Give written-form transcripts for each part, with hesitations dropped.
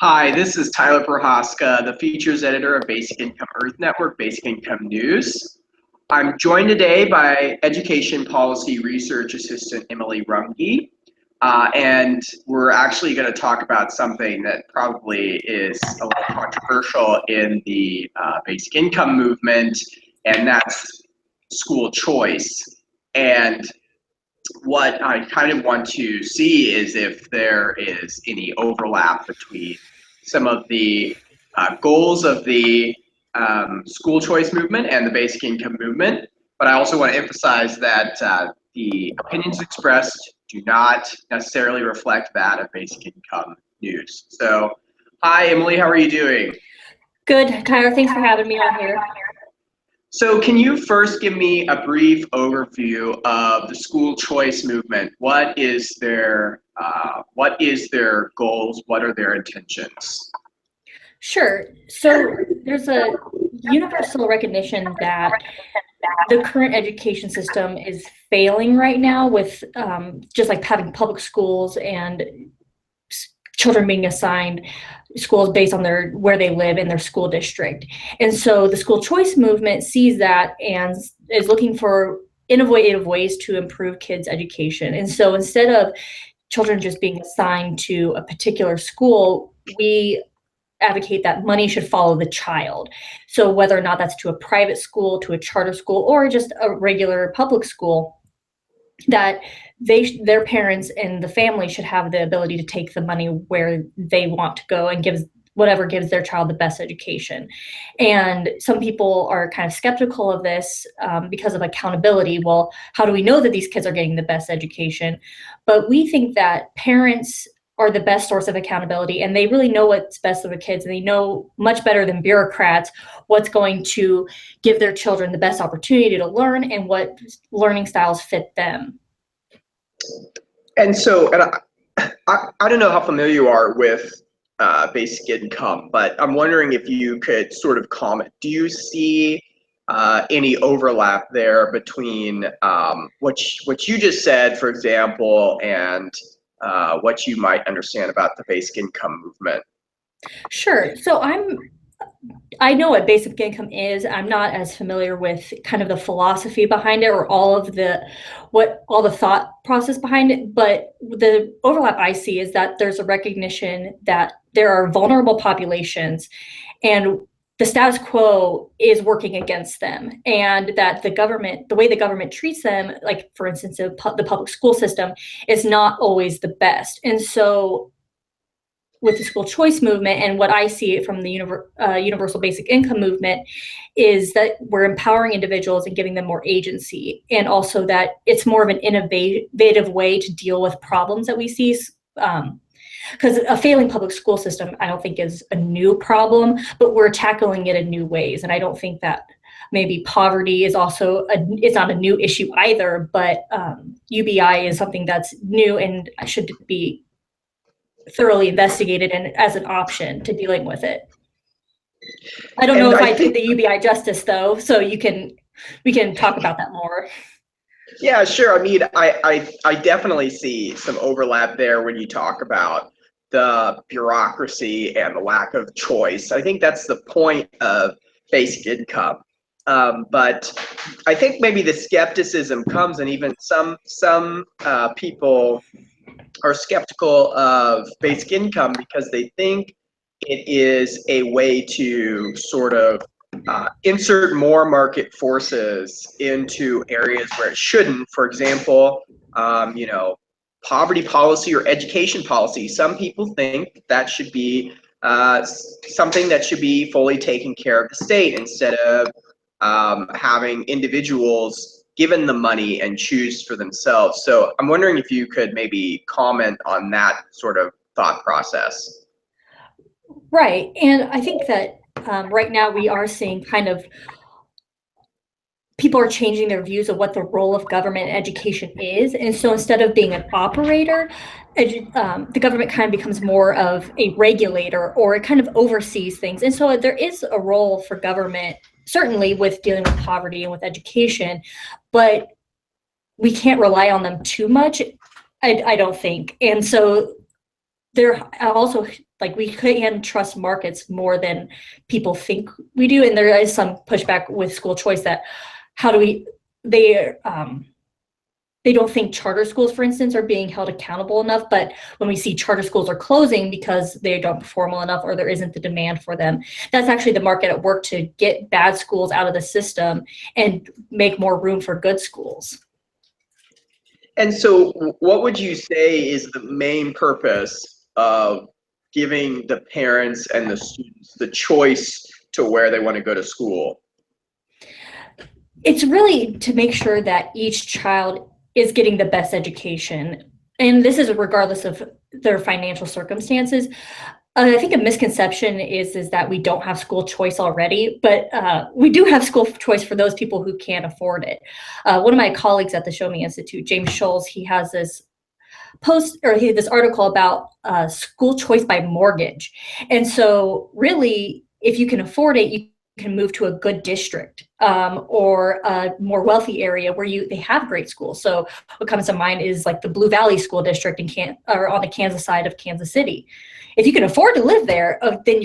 Hi, this is Tyler Prohaska, the features editor of Basic Income Earth Network, Basic Income News. I'm joined today by Education Policy Research Assistant Emily Runge, and we're actually going to talk about something that probably is a little controversial in the basic income movement, and that's school choice. And what I kind of want to see is if there is any overlap between some of the goals of the school choice movement and the basic income movement. But I also want to emphasize that the opinions expressed do not necessarily reflect that of basic income news. So, hi, Emily, how are you doing? Good, Tyler. Thanks for having me on here. So can you first give me a brief overview of the school choice movement? What is their goals? What are their intentions? Sure. So there's a universal recognition that the current education system is failing right now with just like having public schools and children being assigned schools based on where they live in their school district. And so the school choice movement sees that and is looking for innovative ways to improve kids' education. And so instead of children just being assigned to a particular school, we advocate that money should follow the child. So whether or not that's to a private school, to a charter school, or just a regular public school, that their parents and the family should have the ability to take the money where they want to go and gives their child the best education. And some people are kind of skeptical of this because of accountability. Well, how do we know that these kids are getting the best education? But we think that parents are the best source of accountability, and they really know what's best for the kids, and they know much better than bureaucrats what's going to give their children the best opportunity to learn and what learning styles fit them. And so, I don't know how familiar you are with basic income, but I'm wondering if you could sort of comment. Do you see any overlap there between what you just said, for example, and what you might understand about the basic income movement? Sure. So I know what basic income is. I'm not as familiar with kind of the philosophy behind it or all the thought process behind it. But the overlap I see is that there's a recognition that there are vulnerable populations and the status quo is working against them, and that the way the government treats them, like for instance, the public school system, is not always the best. And so with the school choice movement and what I see from the universal basic income movement is that we're empowering individuals and giving them more agency, and also that it's more of an innovative way to deal with problems that we see. Because a failing public school system, I don't think is a new problem, but we're tackling it in new ways. And I don't think that maybe poverty is it's not a new issue either, but UBI is something that's new and should be thoroughly investigated and as an option to dealing with it. I don't know if I did the UBI justice though, so we can talk about that more. Yeah, sure. I mean, I definitely see some overlap there when you talk about the bureaucracy and the lack of choice. I think that's the point of basic income. But I think maybe the skepticism comes, and even some people are skeptical of basic income because they think it is a way to sort of insert more market forces into areas where it shouldn't. For example, poverty policy or education policy. Some people think that should be something that should be fully taken care of the state instead of having individuals given the money and choose for themselves. So I'm wondering if you could maybe comment on that sort of thought process. Right. And I think that right now we are seeing kind of people are changing their views of what the role of government and education is. And so instead of being an operator, the government kind of becomes more of a regulator, or it kind of oversees things. And so there is a role for government, certainly with dealing with poverty and with education, but we can't rely on them too much, I don't think. And so there also like we can trust markets more than people think we do. And there is some pushback with school choice that how do we, they don't think charter schools, for instance, are being held accountable enough. But when we see charter schools are closing because they don't perform well enough or there isn't the demand for them, that's actually the market at work to get bad schools out of the system and make more room for good schools. And so what would you say is the main purpose of giving the parents and the students the choice to where they want to go to school? It's really to make sure that each child is getting the best education. And this is regardless of their financial circumstances. I think a misconception is that we don't have school choice already, but we do have school choice for those people who can't afford it. One of my colleagues at the Show Me Institute, James Scholes, he has this this article about school choice by mortgage. And so really, if you can afford it, you can move to a good district or a more wealthy area where they have great schools. So what comes to mind is like the Blue Valley School District or on the Kansas side of Kansas City. If you can afford to live there, then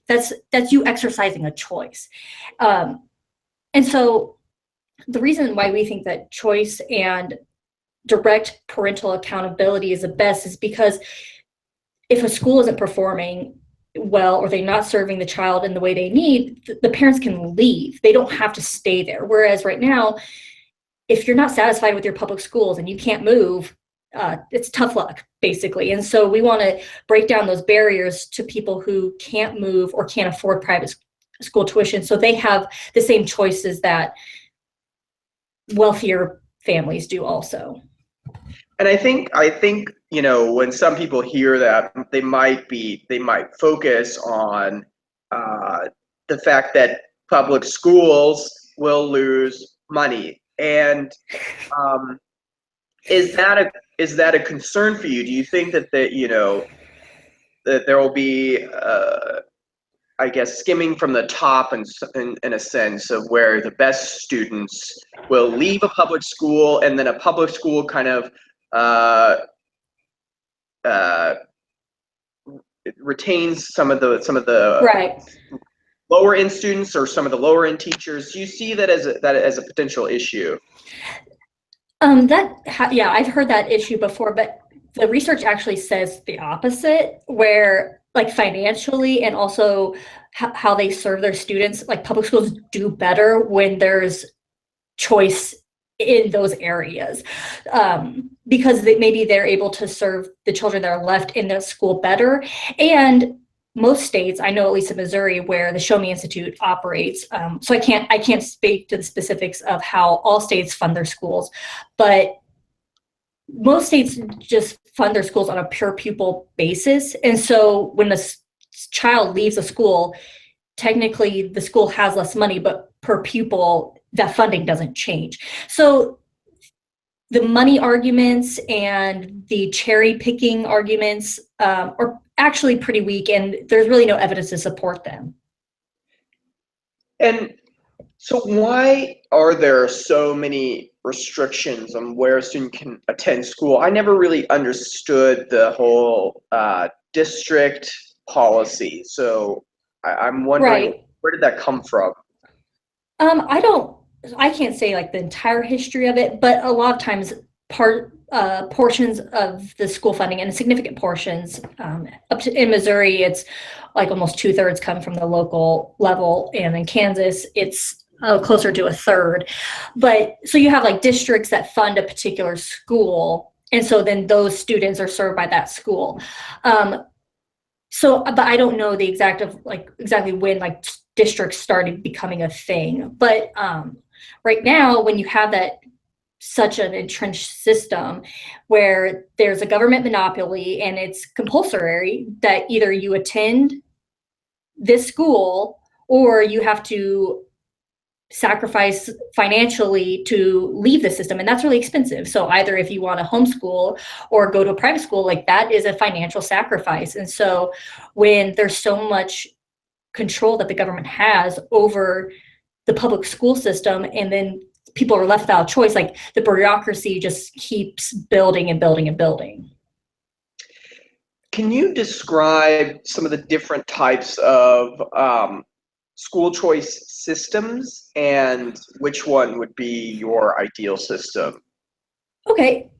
that's you exercising a choice. And so the reason why we think that choice and direct parental accountability is the best is because if a school isn't performing well or they're not serving the child in the way they need, the parents can leave. They don't have to stay there. Whereas right now, if you're not satisfied with your public schools and you can't move, it's tough luck, basically. And so we want to break down those barriers to people who can't move or can't afford private school tuition, so they have the same choices that wealthier families do also. And I think when some people hear that, they might focus on the fact that public schools will lose money. And is that a concern for you? Do you think that that there will be I guess skimming from the top in a sense of where the best students will leave a public school and then a public school kind of it retains some of the Right. lower end students or some of the lower end teachers? Do you see that as a potential issue? Yeah, I've heard that issue before, but the research actually says the opposite, where like financially and also how they serve their students, like public schools do better when there's choice in those areas, because maybe they're able to serve the children that are left in the school better. And most states, I know at least in Missouri, where the Show Me Institute operates, so I can't speak to the specifics of how all states fund their schools, but most states just fund their schools on a per pupil basis. And so when the child leaves a school, technically the school has less money, but per pupil, that funding doesn't change. So the money arguments and the cherry picking arguments are actually pretty weak, and there's really no evidence to support them. And so why are there so many restrictions on where a student can attend school? I never really understood the whole district policy. So I'm wondering, Right. Where did that come from? I can't say like the entire history of it, but a lot of times portions of the school funding, and significant portions, in Missouri, it's like almost 2/3 come from the local level, and in Kansas, it's closer to 1/3. But so you have like districts that fund a particular school, and so then those students are served by that school. But I don't know the exactly when like districts started becoming a thing. But right now, when you have such an entrenched system where there's a government monopoly and it's compulsory that either you attend this school or you have to sacrifice financially to leave the system, and that's really expensive. So either if you want to homeschool or go to a private school, like that is a financial sacrifice. And so when there's so much control that the government has over the public school system, and then people are left without choice, like the bureaucracy just keeps building and building and building. can you describe some of the different types of school choice systems and which one would be your ideal system? Okay,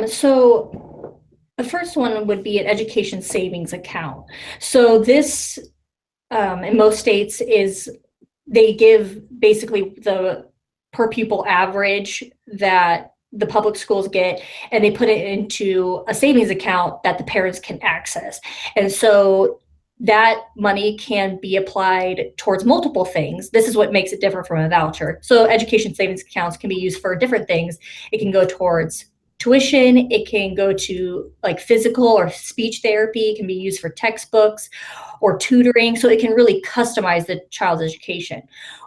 so the first one would be an education savings account. So this, in most states, is they give basically the per pupil average that the public schools get, and they put it into a savings account that the parents can access. And so that money can be applied towards multiple things. This is what makes it different from a voucher. So education savings accounts can be used for different things. It can go towards tuition, it can go to like physical or speech therapy, it can be used for textbooks or tutoring. So it can really customize the child's education.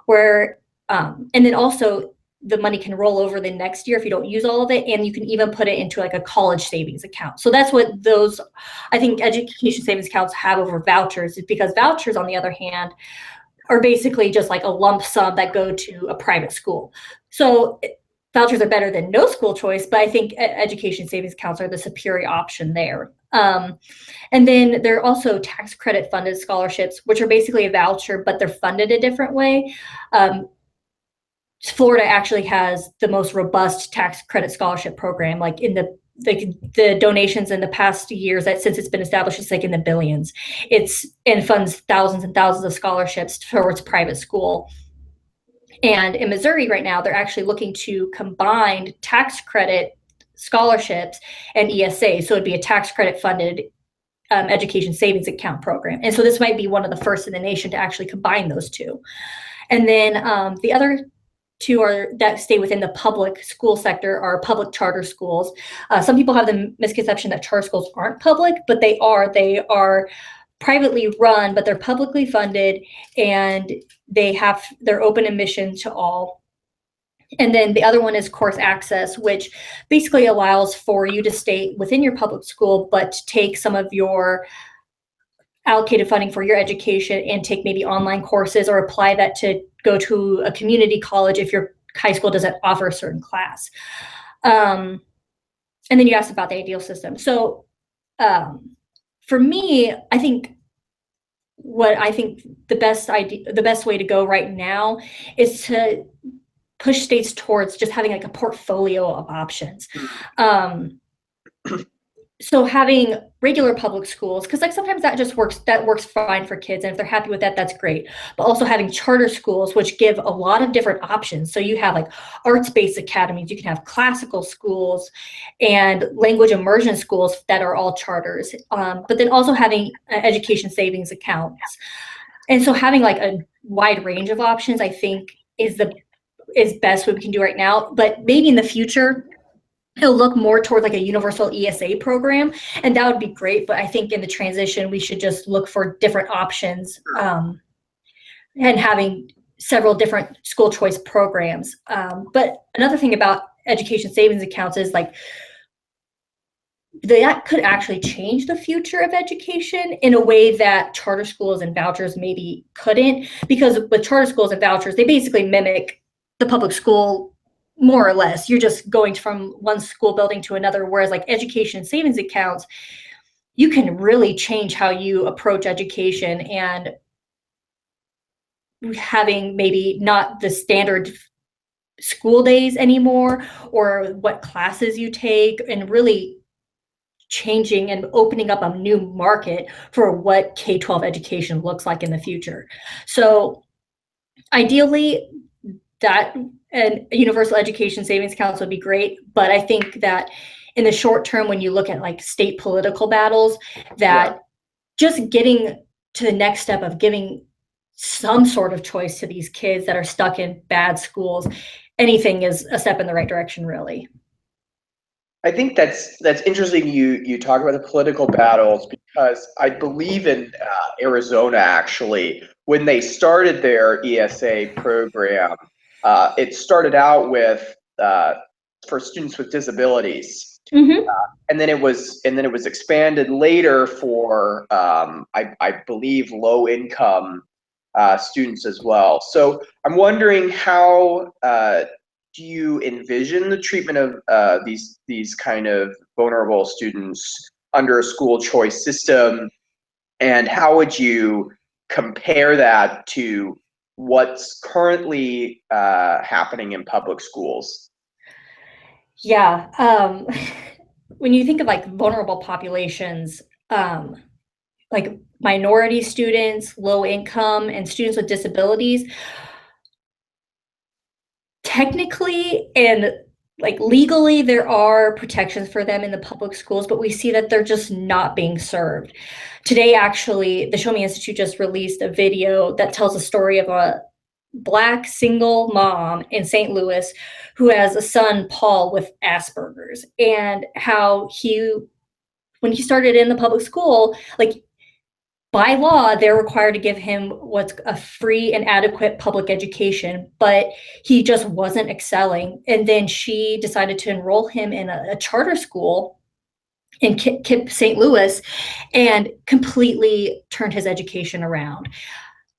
Where and then also the money can roll over the next year if you don't use all of it, and you can even put it into like a college savings account. So that's what those, I think, education savings accounts have over vouchers, is because vouchers, on the other hand, are basically just like a lump sum that go to a private school. So vouchers are better than no school choice, but I think education savings accounts are the superior option there. And then there are also tax credit funded scholarships, which are basically a voucher, but they're funded a different way. Florida actually has the most robust tax credit scholarship program, like in the donations in the past years, that since it's been established, it's like in the billions. It's and funds thousands and thousands of scholarships towards private school. And in Missouri right now, they're actually looking to combine tax credit scholarships and ESA. So it'd be a tax credit funded education savings account program. And so this might be one of the first in the nation to actually combine those two. And then the other two are that stay within the public school sector are public charter schools. Some people have the misconception that charter schools aren't public, but they are. They are privately run, but they're publicly funded, and they're open admission to all. And then the other one is course access, which basically allows for you to stay within your public school, but take some of your allocated funding for your education and take maybe online courses, or apply that to go to a community college if your high school doesn't offer a certain class. And then you asked about the ideal system. So for me, I think the best way to go right now is to push states towards just having like a portfolio of options. So having regular public schools, because like sometimes that works fine for kids, and if they're happy with that, that's great. But also having charter schools, which give a lot of different options. So you have like arts-based academies, you can have classical schools and language immersion schools that are all charters, but then also having education savings accounts. And so having like a wide range of options, I think, is best what we can do right now. But maybe in the future, it'll look more towards like a universal ESA program, and that would be great. But I think in the transition, we should just look for different options, and having several different school choice programs. But another thing about education savings accounts is like that could actually change the future of education in a way that charter schools and vouchers maybe couldn't, because with charter schools and vouchers, they basically mimic the public school more or less. You're just going from one school building to another, whereas like education savings accounts, you can really change how you approach education, and having maybe not the standard school days anymore or what classes you take, and really changing and opening up a new market for what K-12 education looks like in the future. So ideally, that and universal education savings accounts would be great, but I think that in the short term, when you look at like state political battles, that just getting to the next step of giving some sort of choice to these kids that are stuck in bad schools, anything is a step in the right direction, really. I think that's interesting. You talk about the political battles, because I believe in Arizona, actually, when they started their ESA program, it started out with for students with disabilities, Mm-hmm. and then it was expanded later for I believe low income students as well. So I'm wondering, how do you envision the treatment of these kind of vulnerable students under a school choice system, and how would you compare that to what's currently happening in public schools? Yeah. When you think of like vulnerable populations, like minority students, low income, and students with disabilities, technically and like legally, there are protections for them in the public schools, but we see that they're just not being served. Today, actually, the Show Me Institute just released a video that tells a story of a Black single mom in St. Louis who has a son, Paul, with Asperger's, and how when he started in the public school, like by law, they're required to give him what's a free and adequate public education, but he just wasn't excelling. And then she decided to enroll him in a charter school in St. Louis and completely turned his education around.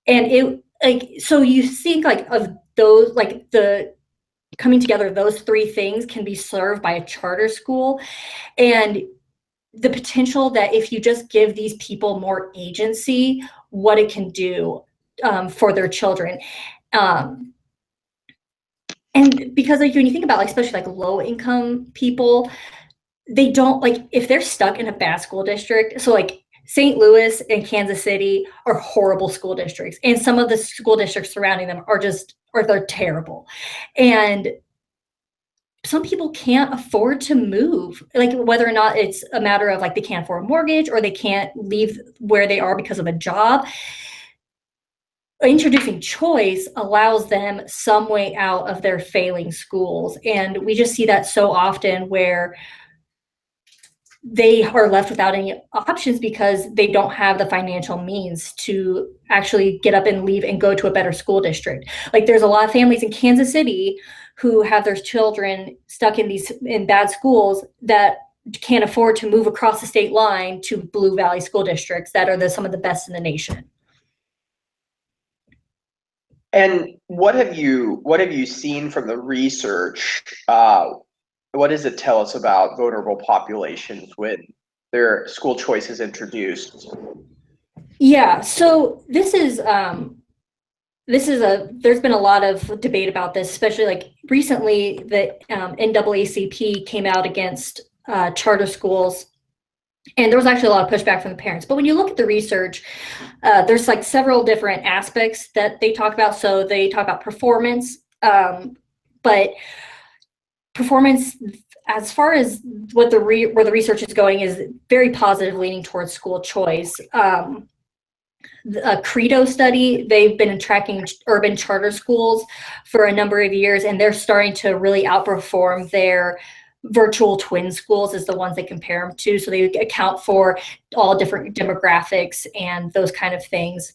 And it like, so you think like of those, like the coming together of those three things can be served by a charter school, and the potential that if you just give these people more agency, what it can do for their children. And because like when you think about like especially like low income people, they don't like if they're stuck in a bad school district. So like St. Louis and Kansas City are horrible school districts, and some of the school districts surrounding them are they're terrible. And some people can't afford to move, like whether or not it's a matter of like they can't afford a mortgage or they can't leave where they are because of a job. Introducing choice allows them some way out of their failing schools. And we just see that so often where they are left without any options because they don't have the financial means to actually get up and leave and go to a better school district. Like there's a lot of families in Kansas City who have their children stuck in bad schools that can't afford to move across the state line to Blue Valley school districts that are some of the best in the nation. And what have you seen from the research? What does it tell us about vulnerable populations when their school choice is introduced? Yeah, so there's been a lot of debate about this, especially like recently the NAACP came out against charter schools, and there was actually a lot of pushback from the parents. But when you look at the research, there's like several different aspects that they talk about. So they talk about performance, but performance as far as where the research is going is very positive, leaning towards school choice. A Credo study, they've been tracking urban charter schools for a number of years, and they're starting to really outperform their virtual twin schools is the ones they compare them to. So they account for all different demographics and those kind of things.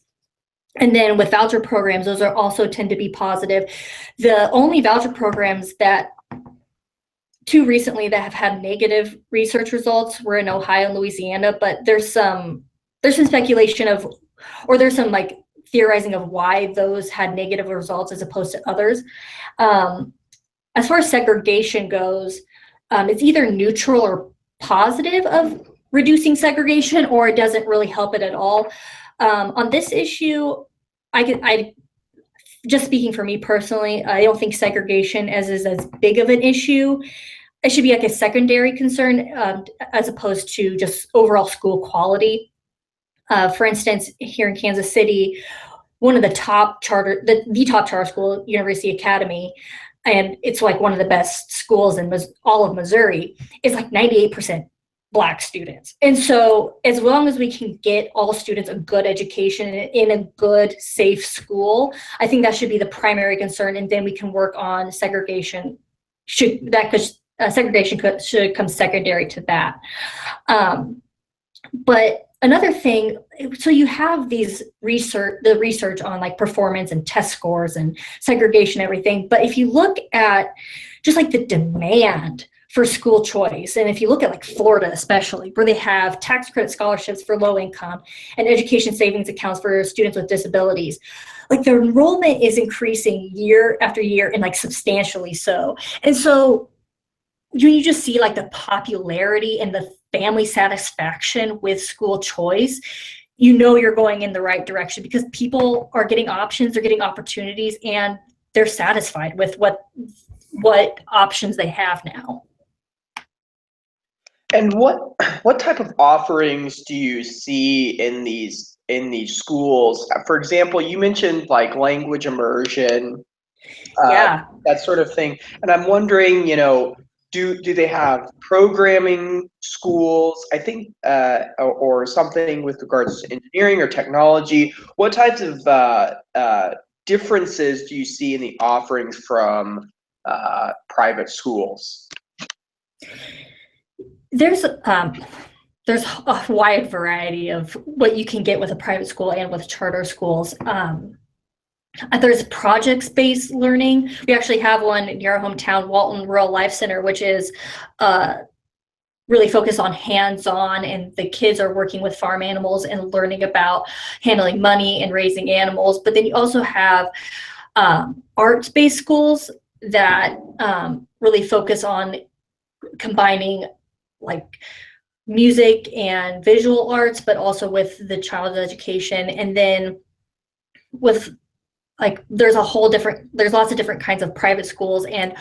And then with voucher programs, those are also tend to be positive. The only voucher programs that two recently that have had negative research results were in Ohio and Louisiana, but there's some speculation of, or there's some like theorizing of why those had negative results as opposed to others. As far as segregation goes, it's either neutral or positive of reducing segregation, or it doesn't really help it at all. On this issue, I just speaking for me personally, I don't think segregation is as big of an issue. It should be like a secondary concern as opposed to just overall school quality. For instance, here in Kansas City, one of the top charter school, University Academy, and it's like one of the best schools in all of Missouri, is like 98% Black students. And so as long as we can get all students a good education in a good, safe school, I think that should be the primary concern. And then we can work on segregation. Segregation should come secondary to that. But another thing, so you have the research on like performance and test scores and segregation, everything. But if you look at just like the demand for school choice, and if you look at like Florida especially, where they have tax credit scholarships for low income and education savings accounts for students with disabilities, like the enrollment is increasing year after year, and like substantially so. And so when you just see like the popularity and family satisfaction with school choice, you know you're going in the right direction because people are getting options, they're getting opportunities, and they're satisfied with what options they have now. And what type of offerings do you see in these schools? For example, you mentioned like language immersion, Yeah. that sort of thing. And I'm wondering, do they have programming schools? I think, or something with regards to engineering or technology. What types of differences do you see in the offerings from private schools? There's there's a wide variety of what you can get with a private school and with charter schools. There's projects-based learning. We actually have one near our hometown, Walton Rural Life Center, which is really focused on hands-on, and the kids are working with farm animals and learning about handling money and raising animals. But then you also have arts-based schools that really focus on combining like music and visual arts, but also with the child's education. And then with like there's lots of different kinds of private schools, and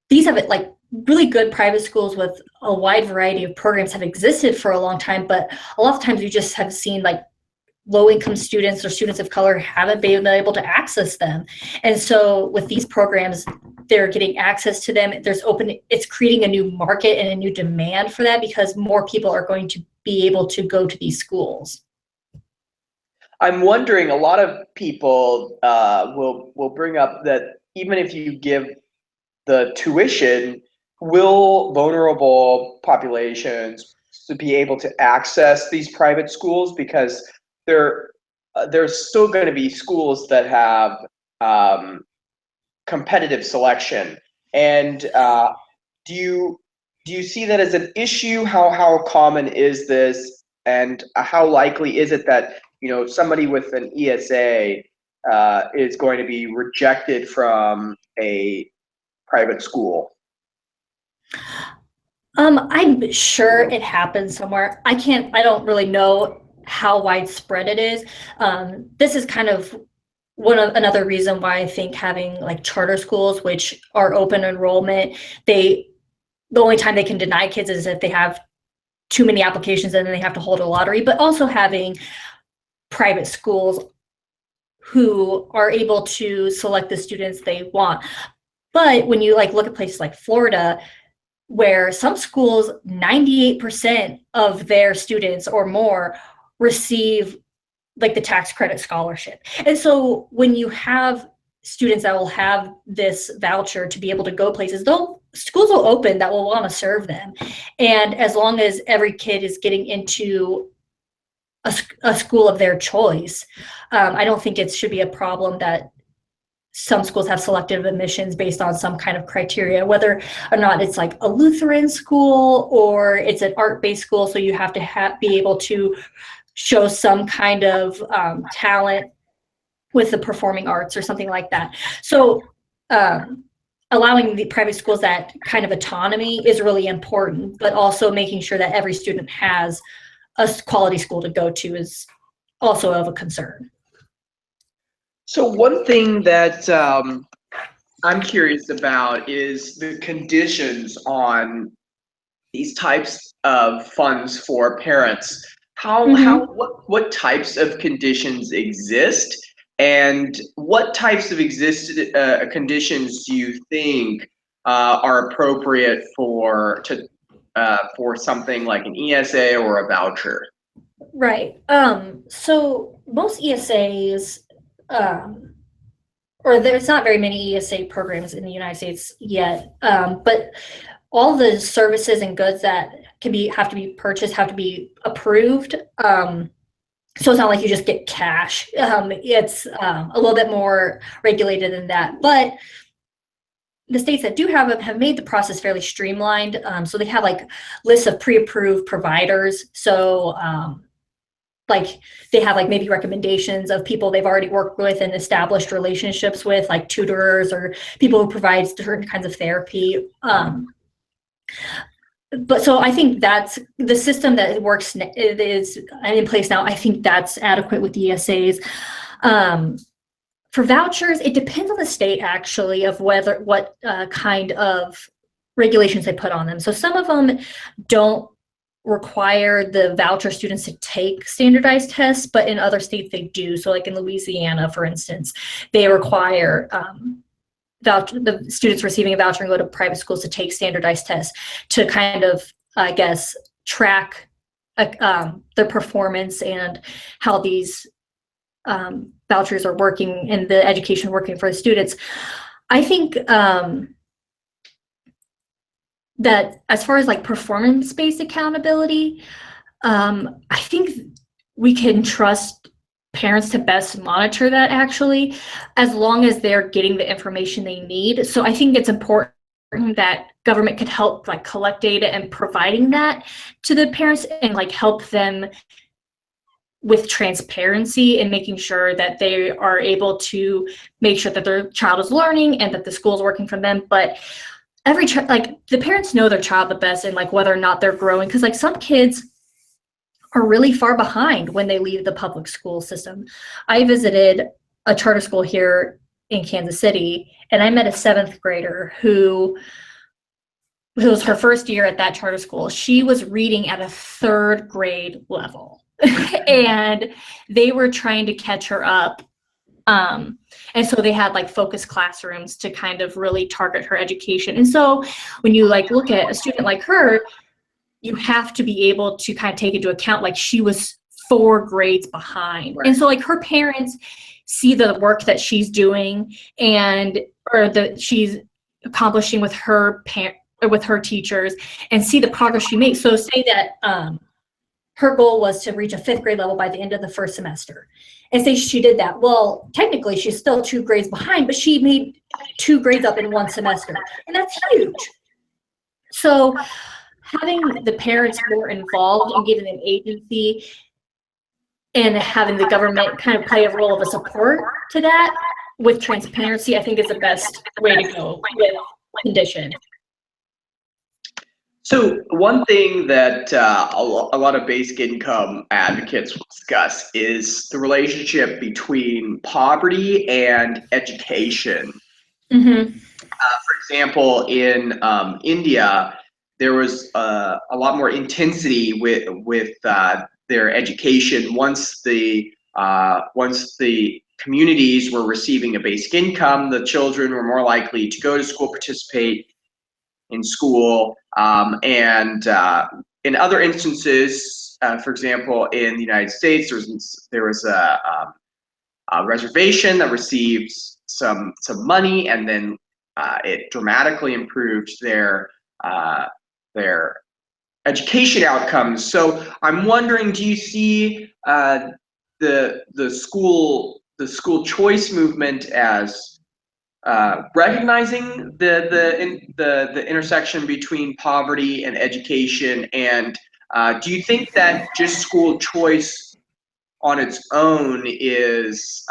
these have it like really good private schools with a wide variety of programs have existed for a long time, but a lot of times you just have seen like low-income students or students of color haven't been able to access them. And so with these programs, they're getting access to them. It's creating a new market and a new demand for that because more people are going to be able to go to these schools. I'm wondering, a lot of people will bring up that even if you give the tuition, will vulnerable populations to be able to access these private schools? Because there's still going to be schools that have competitive selection. And do you see that as an issue? How common is this, and how likely is it that somebody with an ESA is going to be rejected from a private school? I'm sure it happens somewhere. I don't really know how widespread it is. This is kind of another reason why I think having like charter schools, which are open enrollment, the only time they can deny kids is if they have too many applications and then they have to hold a lottery, but also having private schools who are able to select the students they want. But when you like look at places like Florida, where some schools, 98% of their students or more receive like the tax credit scholarship. And so when you have students that will have this voucher to be able to go places, schools will open that will want to serve them. And as long as every kid is getting into a school of their choice, I don't think it should be a problem that some schools have selective admissions based on some kind of criteria, whether or not it's like a Lutheran school or it's an art-based school. So you have to be able to show some kind of talent with the performing arts or something like that. So allowing the private schools that kind of autonomy is really important, but also making sure that every student has a quality school to go to is also of a concern. So one thing that I'm curious about is the conditions on these types of funds for parents. What types of conditions exist, and what types of conditions do you think are appropriate for something like an ESA or a voucher? Right. So most ESAs, or there's not very many ESA programs in the United States yet, but all the services and goods that have to be purchased have to be approved. So it's not like you just get cash. It's a little bit more regulated than that. But the states that do have it have made the process fairly streamlined. So they have like lists of pre-approved providers. So like they have like maybe recommendations of people they've already worked with and established relationships with, like tutors or people who provide certain kinds of therapy. but so I think that's the system that works is in place now. I think that's adequate with ESAs. For vouchers, it depends on the state actually of what kind of regulations they put on them. So some of them don't require the voucher students to take standardized tests, but in other states they do. So like in Louisiana, for instance, they require the students receiving a voucher and go to private schools to take standardized tests to kind of, I guess, track their performance and how these vouchers are working and the education working for the students. I think that as far as like performance-based accountability, I think we can trust parents to best monitor that actually, as long as they're getting the information they need. So I think it's important that government could help like collect data and providing that to the parents and like help them with transparency and making sure that they are able to make sure that their child is learning and that the school is working for them. But like the parents know their child the best and like whether or not they're growing, because like some kids are really far behind when they leave the public school system. I visited a charter school here in Kansas City, and I met a 7th grader who was her first year at that charter school. She was reading at a 3rd grade level, and they were trying to catch her up. And so they had like focus classrooms to kind of really target her education. And so when you like look at a student like her, you have to be able to kind of take into account like she was 4 grades behind. Right. And so like her parents see the work that she's doing and or that she's accomplishing with her with her teachers and see the progress she makes. So say that her goal was to reach a 5th grade level by the end of the first semester. And say she did that. Well, technically she's still 2 grades behind, but she made 2 grades up in 1 semester. And that's huge. So having the parents more involved and giving them agency and having the government kind of play a role of a support to that with transparency, I think is the best way to go with condition. So one thing that a lot of basic income advocates discuss is the relationship between poverty and education. Mm-hmm. For example, in India, there was a lot more intensity with their education once the communities were receiving a basic income. The children were more likely to go to school, participate in school, and in other instances, for example, in the United States, there was a reservation that received some money, and then it dramatically improved their education outcomes. So I'm wondering, do you see the school choice movement as recognizing the intersection between poverty and education, and do you think that just school choice on its own is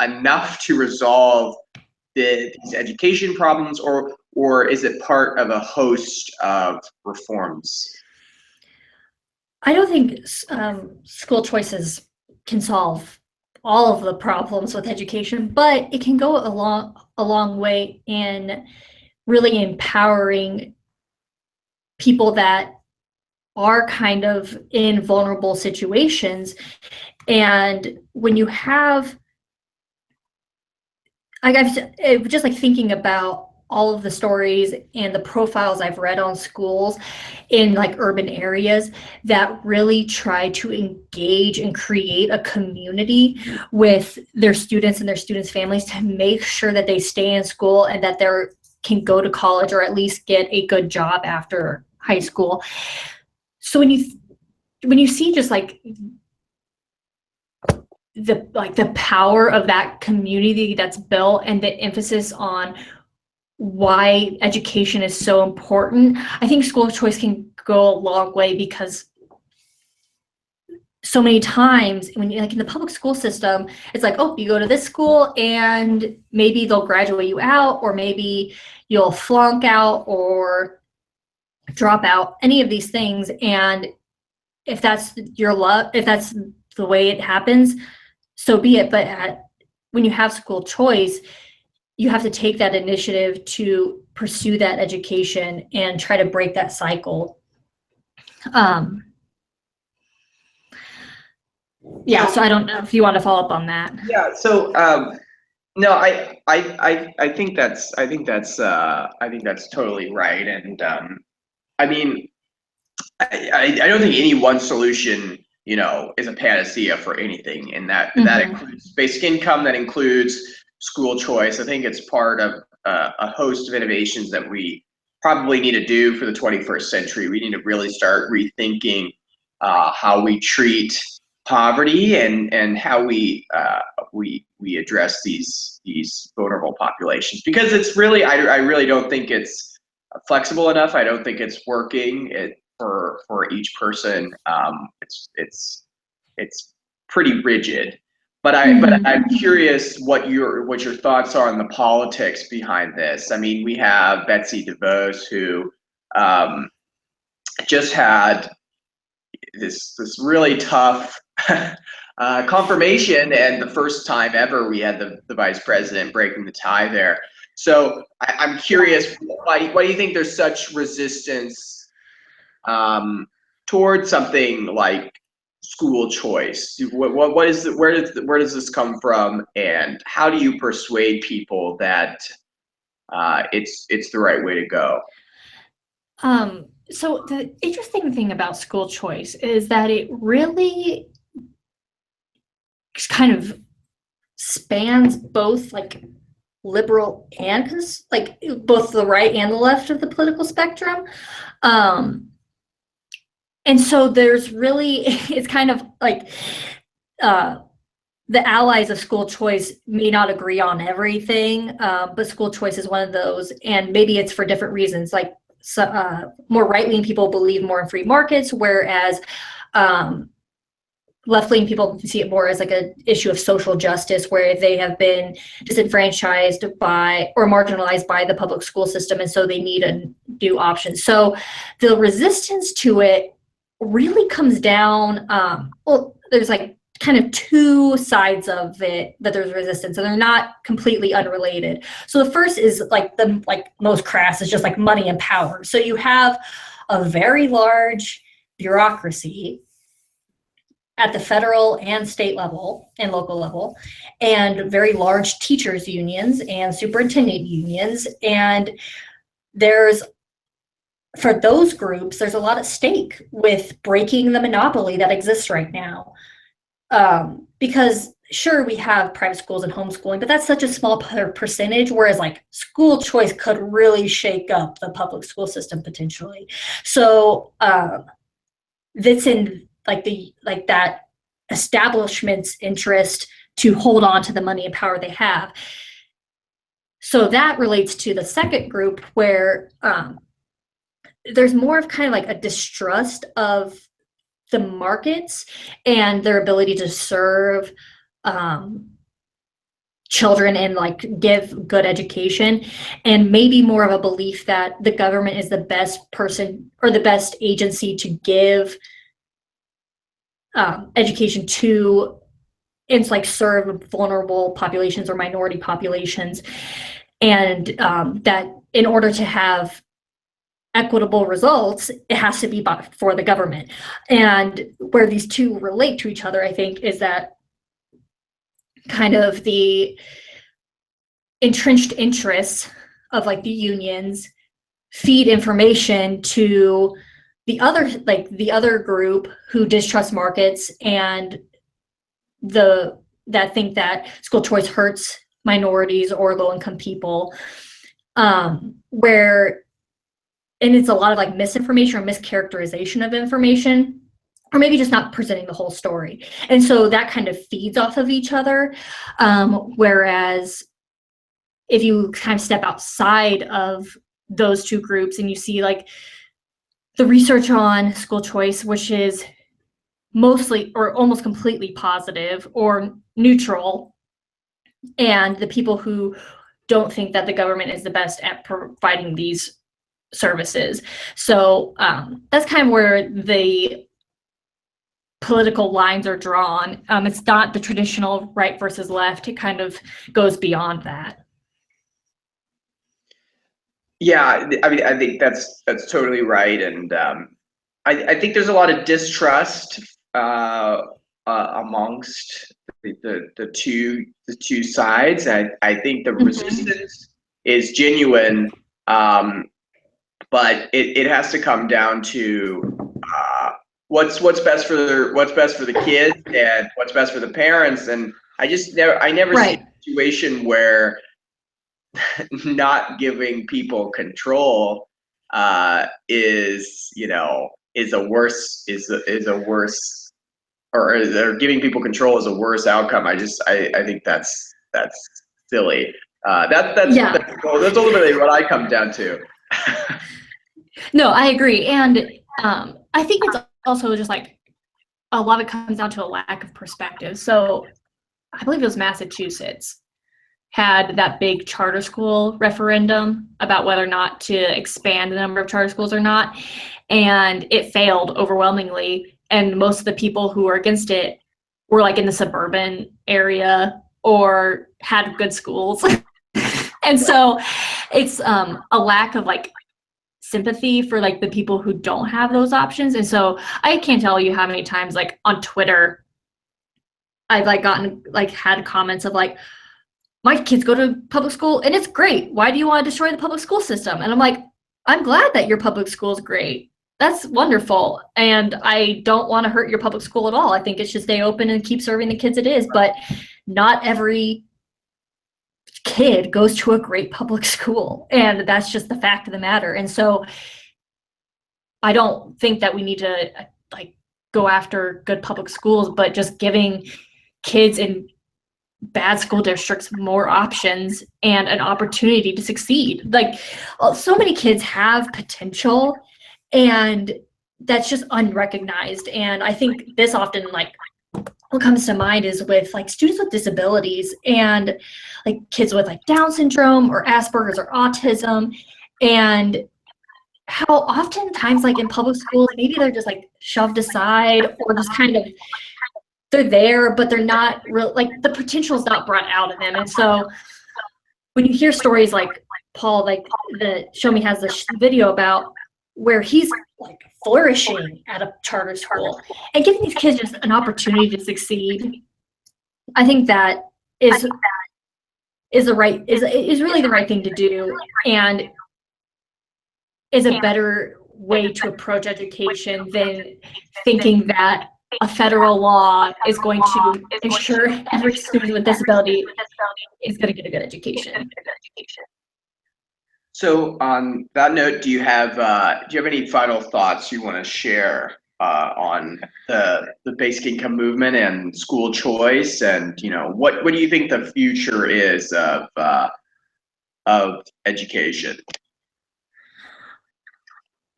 enough to resolve these education problems, or is it part of a host of reforms? I don't think school choices can solve all of the problems with education, but it can go a long way in really empowering people that are kind of in vulnerable situations. And when you have, like I've just like thinking about all of the stories and the profiles I've read on schools in like urban areas that really try to engage and create a community with their students and their students' families to make sure that they stay in school and that they can go to college or at least get a good job after high school. So when you see just like the power of that community that's built and the emphasis on why education is so important, I think school choice can go a long way, because so many times when you like in the public school system, it's like, oh, you go to this school and maybe they'll graduate you out, or maybe you'll flunk out, or dropout, any of these things. And if that's your luck, if that's the way it happens, so be it. But when you have school choice, you have to take that initiative to pursue that education and try to break that cycle. Yeah, so I don't know if you want to follow up on that. Yeah. So no, I think that's totally right. And I mean, I don't think any one solution, is a panacea for anything. And that includes basic income, that includes school choice. I think it's part of a host of innovations that we probably need to do for the 21st century. We need to really start rethinking how we treat poverty and how we address these vulnerable populations, because it's really, I really don't think it's flexible enough. I don't think it's working for each person. It's pretty rigid. But I'm curious what your thoughts are on the politics behind this. I mean, we have Betsy DeVos, who just had this really tough confirmation, and the first time ever we had the vice president breaking the tie there. So I'm curious, why do you think there's such resistance towards something like school choice? What is where does this come from, and how do you persuade people that it's the right way to go? So the interesting thing about school choice is that it really kind of spans both like liberal and like both the right and the left of the political spectrum. And so there's really, it's kind of like the allies of school choice may not agree on everything, but school choice is one of those, and maybe it's for different reasons. Like more right-wing people believe more in free markets, whereas left-wing people see it more as like an issue of social justice, where they have been disenfranchised by or marginalized by the public school system, and so they need a new option. So the resistance to it really comes down, well, there's like kind of two sides of it that there's resistance, and they're not completely unrelated. So the first is like the most crass is just like money and power. So you have a very large bureaucracy at the federal and state level and local level, and very large teachers unions and superintendent unions. And for those groups, there's a lot at stake with breaking the monopoly that exists right now. Because sure, we have private schools and homeschooling, but that's such a small percentage, whereas like school choice could really shake up the public school system potentially. So that's in that establishment's interest to hold on to the money and power they have. So that relates to the second group, where there's more of kind of like a distrust of the markets and their ability to serve children and like give good education, and maybe more of a belief that the government is the best person or the best agency to give education to and like serve vulnerable populations or minority populations, and that in order to have equitable results, it has to be for the government. And where these two relate to each other, I think, is that kind of the entrenched interests of like the unions feed information to the other group who distrust markets and that think that school choice hurts minorities or low-income people, and it's a lot of like misinformation or mischaracterization of information, or maybe just not presenting the whole story. And so that kind of feeds off of each other. Whereas if you kind of step outside of those two groups and you see like the research on school choice, which is mostly or almost completely positive or neutral, and the people who don't think that the government is the best at providing these services. So that's kind of where the political lines are drawn. It's not the traditional right versus left. It kind of goes beyond that. Yeah, I mean, I think that's totally right, and I think there's a lot of distrust amongst the two sides. I think the resistance is genuine, but it has to come down to what's best for the kids and what's best for the parents. And I never see a situation where not giving people control is a worse or giving people control is a worse outcome. I think that's silly. That's ultimately what I come down to. No, I agree, and I think it's also just like a lot of it comes down to a lack of perspective. So I believe it was Massachusetts had that big charter school referendum about whether or not to expand the number of charter schools or not, and it failed overwhelmingly. And most of the people who were against it were like in the suburban area or had good schools. And so it's a lack of like sympathy for like the people who don't have those options. And so I can't tell you how many times like on Twitter I've like gotten like had comments of like, my kids go to public school and it's great. Why do you want to destroy the public school system? And I'm like, I'm glad that your public school is great. That's wonderful. And I don't want to hurt your public school at all. I think it should stay open and keep serving the kids it is. But not every kid goes to a great public school. And that's just the fact of the matter. And so I don't think that we need to like go after good public schools, but just giving kids in bad school districts more options and an opportunity to succeed. Like so many kids have potential and that's just unrecognized. And I think this often like what comes to mind is with like students with disabilities and like kids with like Down syndrome or Asperger's or autism, and how oftentimes like in public schools maybe they're just like shoved aside or just kind of they're there, but they're not real, like the potential is not brought out of them. And so when you hear stories like Paul, like the Show Me has this video about where he's like flourishing at a charter school and giving these kids just an opportunity to succeed, I think that is really the right thing to do, and is a better way to approach education than thinking that a federal law is going to ensure every student with disability is going to get a good education. So on that note, do you have any final thoughts you want to share on the basic income movement and school choice, and what do you think the future is of education?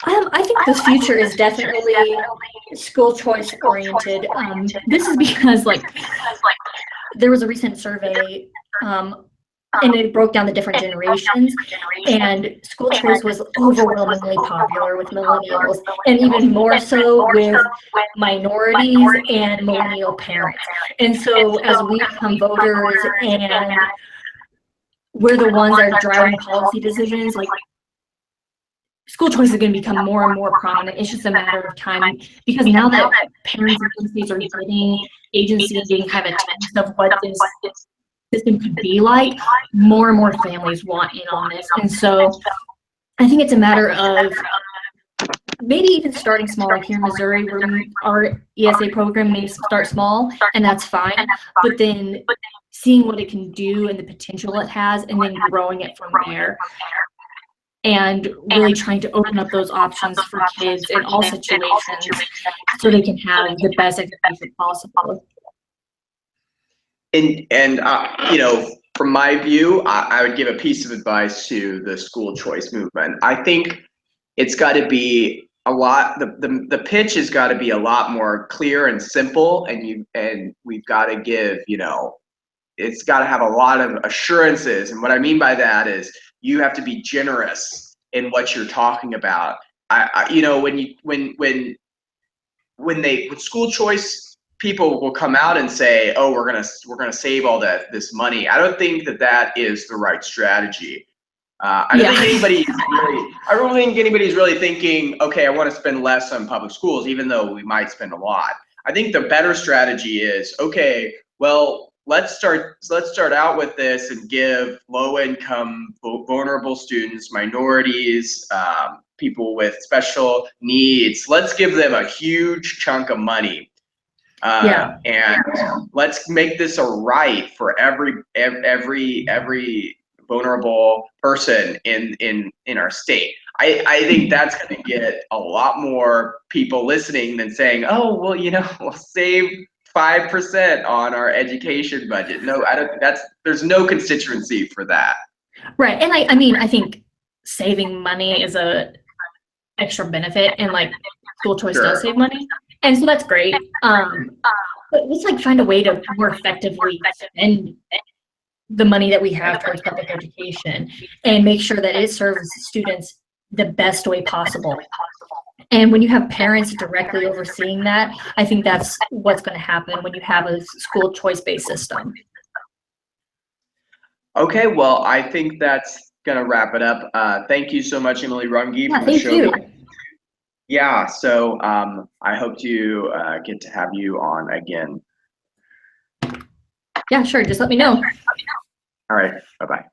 I think the future is definitely school choice oriented. This is because like there was a recent survey and it broke down the different generations, and school choice was overwhelmingly popular with millennials and even more so with minorities and millennial parents. And so as we become voters and we're the ones that are driving policy decisions, like school choice is going to become more and more prominent. It's just a matter of time, because now that parents and agencies are getting agency and getting kind of a taste of what this system could be like, more and more families want in on this. And so I think it's a matter of maybe even starting small, like here in Missouri, where our ESA program may start small, and that's fine, but then seeing what it can do and the potential it has, and then growing it from there. And really trying to open up those options for kids in all situations so they can have the best education possible. And from my view, I would give a piece of advice to the school choice movement. I think it's got to be a lot. The pitch has got to be a lot more clear and simple, and we've got to give it's got to have a lot of assurances. And what I mean by that is you have to be generous in what you're talking about. You know, when school choice people will come out and say, "Oh, we're gonna save all this money," I don't think that is the right strategy. I don't Yeah. think I don't think anybody's really thinking, okay, I want to spend less on public schools, even though we might spend a lot. I think the better strategy is, okay, well, let's start out with this and give low income, vulnerable students, minorities, people with special needs, let's give them a huge chunk of money. Yeah. And let's make this a right for every vulnerable person in our state. I think that's going to get a lot more people listening than saying, oh, well, you know, we'll save 5% on our education budget. No, I don't. There's no constituency for that. Right. And I mean, I think saving money is a extra benefit, and like school choice does save money. And so that's great. But let's like find a way to more effectively spend the money that we have towards public education and make sure that it serves students the best way possible. And when you have parents directly overseeing that, I think that's what's going to happen when you have a school choice-based system. Okay, well, I think that's gonna wrap it up. Thank you so much, Emily Runge, Yeah, from the thank show. you. Yeah, so I hope to get to have you on again. Yeah, sure. Just let me know. All right, bye-bye.